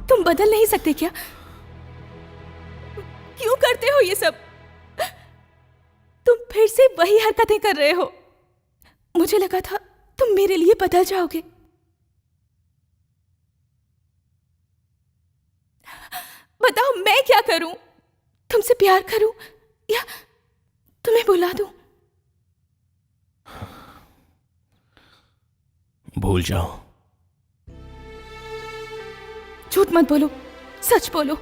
तुम बदल नहीं सकते क्या? क्यों करते हो ये सब? तुम फिर से वही हरकतें कर रहे हो। मुझे लगा था तुम मेरे लिए बदल जाओगे। बताओ मैं क्या करूं? तुमसे प्यार करूं या तुम्हें बुला दूं? भूल जाओ। झूठ मत बोलो, सच बोलो।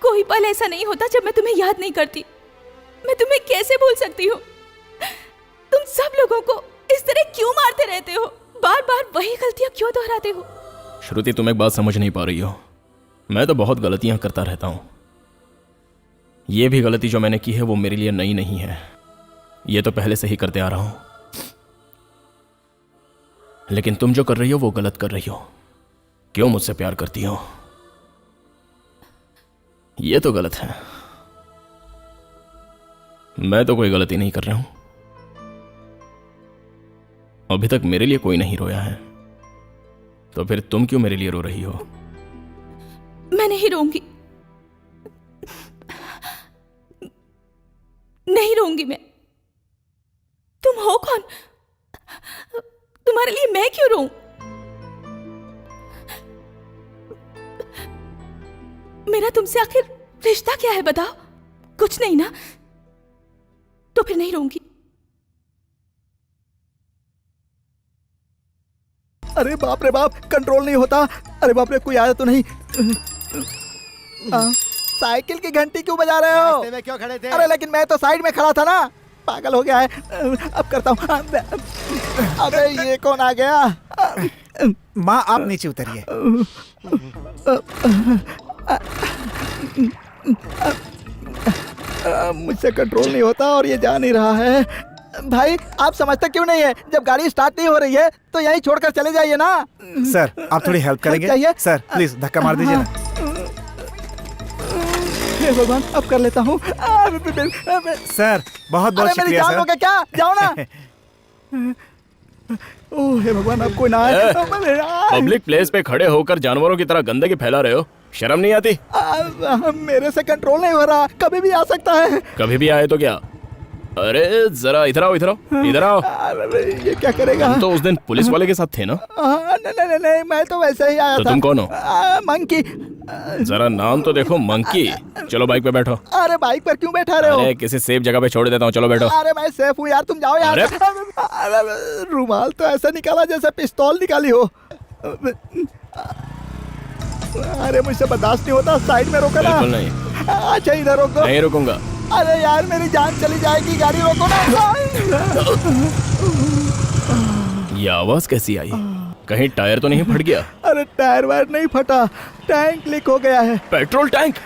कोई पल ऐसा नहीं होता जब मैं तुम्हें याद नहीं करती। मैं तुम्हें कैसे भूल सकती हूँ? तुम सब लोगों को इस तरह क्यों मारते रहते हो? बार बार वही गलतियां क्यों दोहराते हो? श्रुति, तुम एक बात समझ नहीं पा रही हो। मैं तो बहुत गलतियां करता रहता हूं। यह भी गलती जो मैंने की है वो मेरे लिए नई नहीं है। यह तो पहले से ही करते आ रहा हूं। लेकिन तुम जो कर रही हो वो गलत कर रही हो। क्यों मुझसे प्यार करती हो? यह तो गलत है। मैं तो कोई गलती नहीं कर रहा हूं। अभी तक मेरे लिए कोई नहीं रोया है, तो फिर तुम क्यों मेरे लिए रो रही हो? मैं नहीं रोऊंगी। नहीं रोऊंगी मैं। तुम हो कौन? तुम्हारे लिए मैं क्यों रोऊं? मेरा तुमसे आखिर रिश्ता क्या है बताओ? कुछ नहीं ना? तो फिर नहीं रोऊंगी। अरे बाप रे बाप, कंट्रोल नहीं होता। अरे बाप रे, कोई आया तो नहीं? साइकिल की घंटी क्यों बजा रहे हो? रास्ते में क्यों खड़े थे? अरे लेकिन मैं तो साइड में खड़ा था ना। पागल हो गया है। अब करता हूँ। अबे ये कौन आ गया? माँ, आप नीचे उतरिए। मुझसे कंट्रोल नहीं होता और ये जा नहीं रहा है। भाई आप समझते क्यों नहीं है? जब गाड़ी स्टार्ट नहीं हो रही है तो यहीं छोड़कर चले जाइए ना। सर, आप थोड़ी हेल्प करेंगे? चाहिए? सर प्लीज धक्का मार दीजिए ना। हे भगवान, अब कर लेता हूँ। सर बहुत बहुत मेरी शुक्रिया जान सर। लोगे क्या? जाओ ना। ओह हे भगवान, अब कोई ना आए। पब्लिक प्लेस पे खड़े होकर जानवरों की तरह गंदगी फैला रहे हो। शर्म नहीं आती? मेरे से कंट्रोल नहीं हो रहा। कभी भी आ सकता है। कभी भी आए तो क्या? अरे जरा इधर आओ, इधर आओ, इधर आओ। अरे ये क्या करेगा? तुम तो उस दिन पुलिस वाले के साथ थे ना? नहीं, मैं तो वैसे ही आया तो था। तुम कौन हो? मंकी। जरा नाम तो देखो, मंकी। चलो बाइक पे बैठो। अरे बाइक पर क्यों बैठा रहे हो? अरे किसी सेफ जगह पे छोड़ देता हूँ, चलो बैठो। अरे मैं सेफ हूँ यार, तुम जाओ यार। अरे, रुमाल तो ऐसा निकाला जैसे पिस्तौल निकाली हो। अरे मुझसे बर्दाश्त नहीं होता। साइड में रोको ना। बिल्कुल नहीं। अच्छा इधर रोको। नहीं रुकूंगा। अरे यार मेरी जान चली जाएगी, गाड़ी रोको ना। ये आवाज कैसी आई? कहीं टायर तो नहीं फट गया? अरे टायर वायर नहीं फटा, टैंक लीक हो गया है। Petrol tank?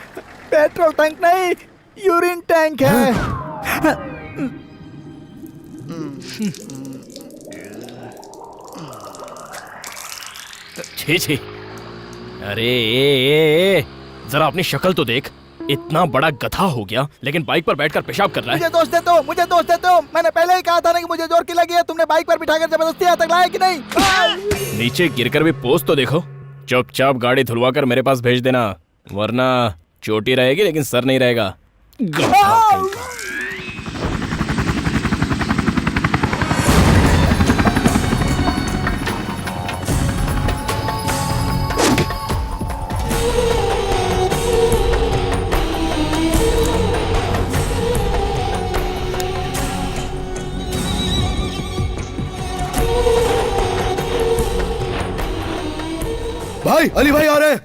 पेट्रोल टैंक नहीं, यूरिन टैंक है। छी छी। अरे ए, जरा अपनी शक्ल तो देख। इतना बड़ा गधा हो गया लेकिन बाइक पर बैठकर पेशाब कर रहा है। मुझे दोष देते हो, मुझे दोष देते हो। मैंने पहले ही कहा था ना कि मुझे जोर की लगी है। तुमने बाइक पर बिठाकर जबरदस्ती यहाँ तक लाया कि नहीं? नीचे गिरकर भी पोज तो देखो। चुपचाप गाड़ी धुलवा कर मेरे पास भेज देना, वरना चोटी रहेगी लेकिन सर नहीं रहेगा। अली भाई आ रहे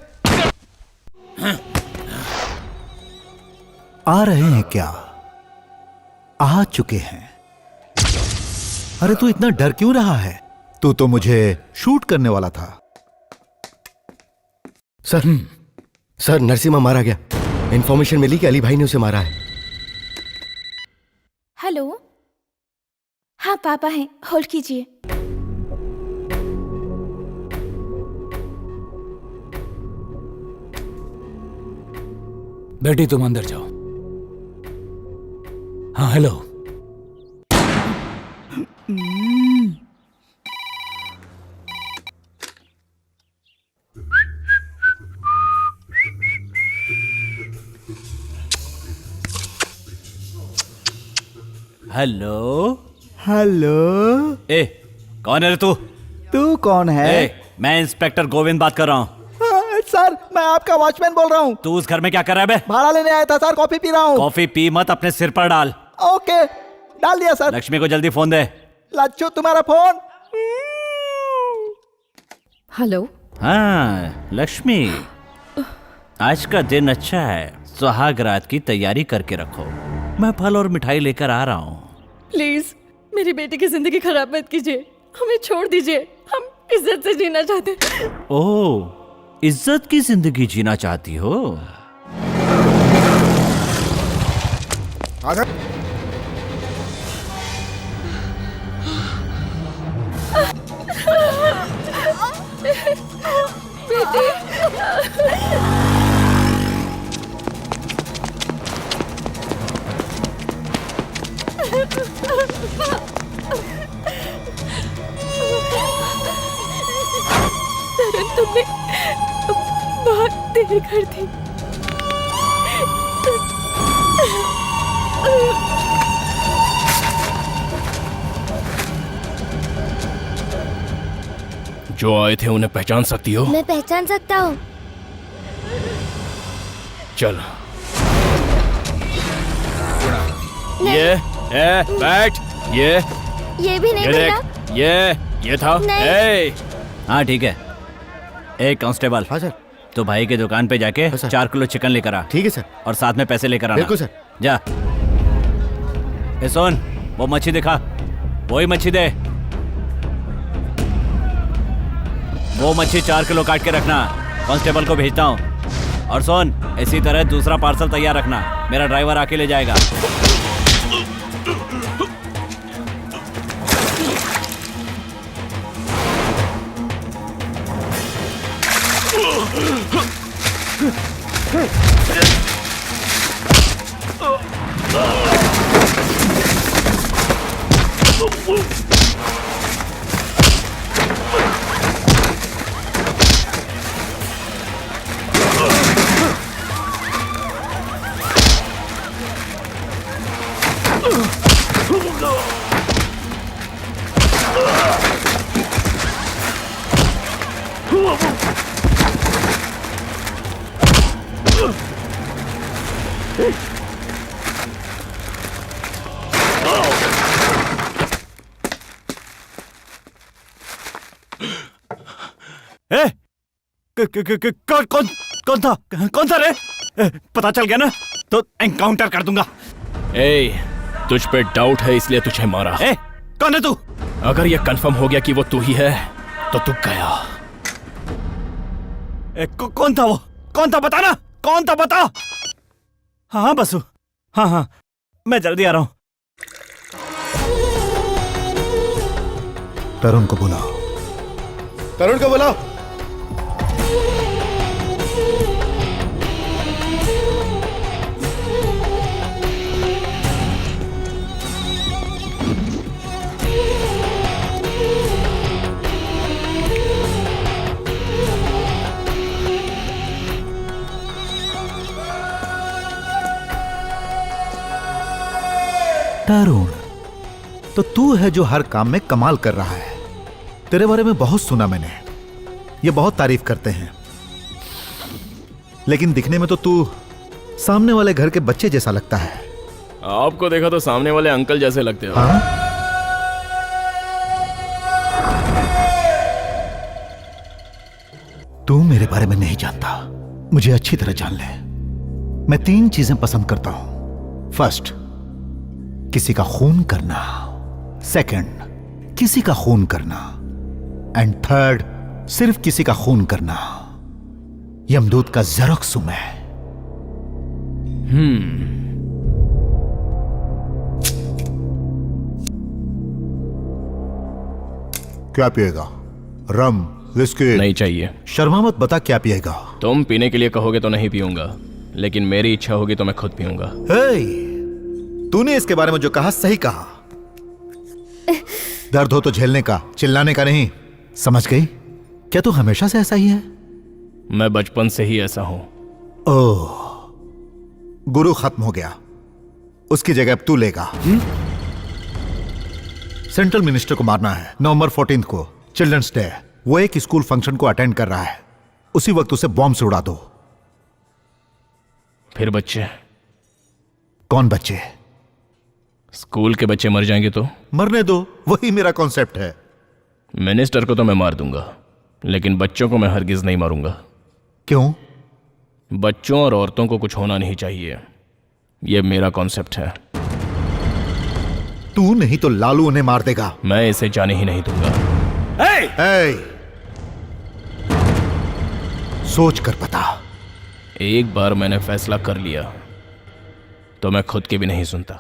आ रहे हैं क्या? आ चुके हैं। अरे तू इतना डर क्यों रहा है? तू तो मुझे शूट करने वाला था। सर नरसिम्हा मारा गया। इंफॉर्मेशन मिली कि अली भाई ने उसे मारा है। हेलो। हाँ पापा हैं, होल्ड कीजिए। बेटी तुम अंदर जाओ। हाँ हेलो। हेलो। हेलो। ए कौन है रे तू? तू कौन है? मैं इंस्पेक्टर गोविंद बात कर रहा हूँ। सर मैं आपका वॉचमैन बोल रहा हूँ। तू उस घर में क्या कर रहा है बे? भाड़ा लेने आया था सर, कॉफी पी रहा हूँ। कॉफी पी मत, अपने सिर पर डाल। ओके डाल दिया सर। लक्ष्मी को जल्दी फोन दे। लच्छू तुम्हारा फोन। हेलो। हाँ लक्ष्मी, आज का दिन अच्छा है, सुहाग रात की तैयारी करके रखो। मैं फल और मिठाई लेकर आ रहा हूँ। प्लीज मेरी बेटी की जिंदगी खराब मत कीजिए, हमें छोड़ दीजिए, हम इज्जत से जीना चाहते हैं। ओह, इज्जत की जिंदगी जीना चाहती हो? आजा। तरुण तुमने बहुत देर कर दी। जो आए थे उन्हें पहचान सकती हो? मैं पहचान सकता हूँ। चल। बैठ। ये भी नहीं ये मिला। देख, ये था। नहीं। हाँ ठीक है। एक कांस्टेबल, हाँ सर। तो भाई की दुकान पे जाके हाँ, सर। 4 किलो चिकन लेकर आ। ठीक है सर। और साथ में पैसे लेकर आना। बिल्कुल सर। जा। ए सोन, वो मच्छी दिखा, वही मच्छी दे। वो मच्छी 4 किलो काट के रखना, कांस्टेबल को भेजता हूँ। और सोन, इसी तरह दूसरा पार्सल तैयार रखना, मेरा ड्राइवर आके ले जाएगा। कौन था रे? पता चल गया ना तो एनकाउंटर कर दूंगा। तुझ पे डाउट है इसलिए तुझे मारा। कौन है तू? अगर ये कंफर्म हो गया कि वो तू ही है तो तू गया। कौन था वो? कौन था बताना, कौन था बता। हाँ बसु, हाँ मैं जल्दी आ रहा हूं। तरुण को बुलाओ। तरुण को बुलाओ। तरुण, तो तू है जो हर काम में कमाल कर रहा है। तेरे बारे में बहुत सुना मैंने, ये बहुत तारीफ करते हैं, लेकिन दिखने में तो तू सामने वाले घर के बच्चे जैसा लगता है। आपको देखा तो सामने वाले अंकल जैसे लगते हो। हाँ? तू मेरे बारे में नहीं जानता, मुझे अच्छी तरह जान ले। मैं 3 चीजें पसंद करता हूं। फर्स्ट, किसी का खून करना। सेकंड, किसी का खून करना। एंड थर्ड, सिर्फ किसी का खून करना। यमदूत का जेरोक्स हूं मैं। क्या पिएगा? रम, विस्की? नहीं चाहिए। शर्मा मत, बता क्या पिएगा? तुम पीने के लिए कहोगे तो नहीं पीऊंगा, लेकिन मेरी इच्छा होगी तो मैं खुद पीऊंगा। हे, तूने इसके बारे में जो कहा सही कहा। दर्द हो तो झेलने का, चिल्लाने का नहीं। समझ गई? क्या तू हमेशा से ऐसा ही है? मैं बचपन से ही ऐसा हूं। ओह, गुरु खत्म हो गया, उसकी जगह अब तू लेगा। सेंट्रल मिनिस्टर को मारना है नवंबर 14 को, चिल्ड्रंस डे। वो एक स्कूल फंक्शन को अटेंड कर रहा है, उसी वक्त उसे बॉम्ब से उड़ा दो। फिर बच्चे? कौन बच्चे? स्कूल के बच्चे मर जाएंगे तो? मरने दो, वही मेरा कॉन्सेप्ट है। मिनिस्टर को तो मैं मार दूंगा, लेकिन बच्चों को मैं हरगिज नहीं मारूंगा। क्यों? बच्चों और औरतों को कुछ होना नहीं चाहिए, यह मेरा कॉन्सेप्ट है। तू नहीं तो लालू उन्हें मार देगा। मैं इसे जाने ही नहीं दूंगा। सोच कर बता। एक बार मैंने फैसला कर लिया तो मैं खुद की भी नहीं सुनता।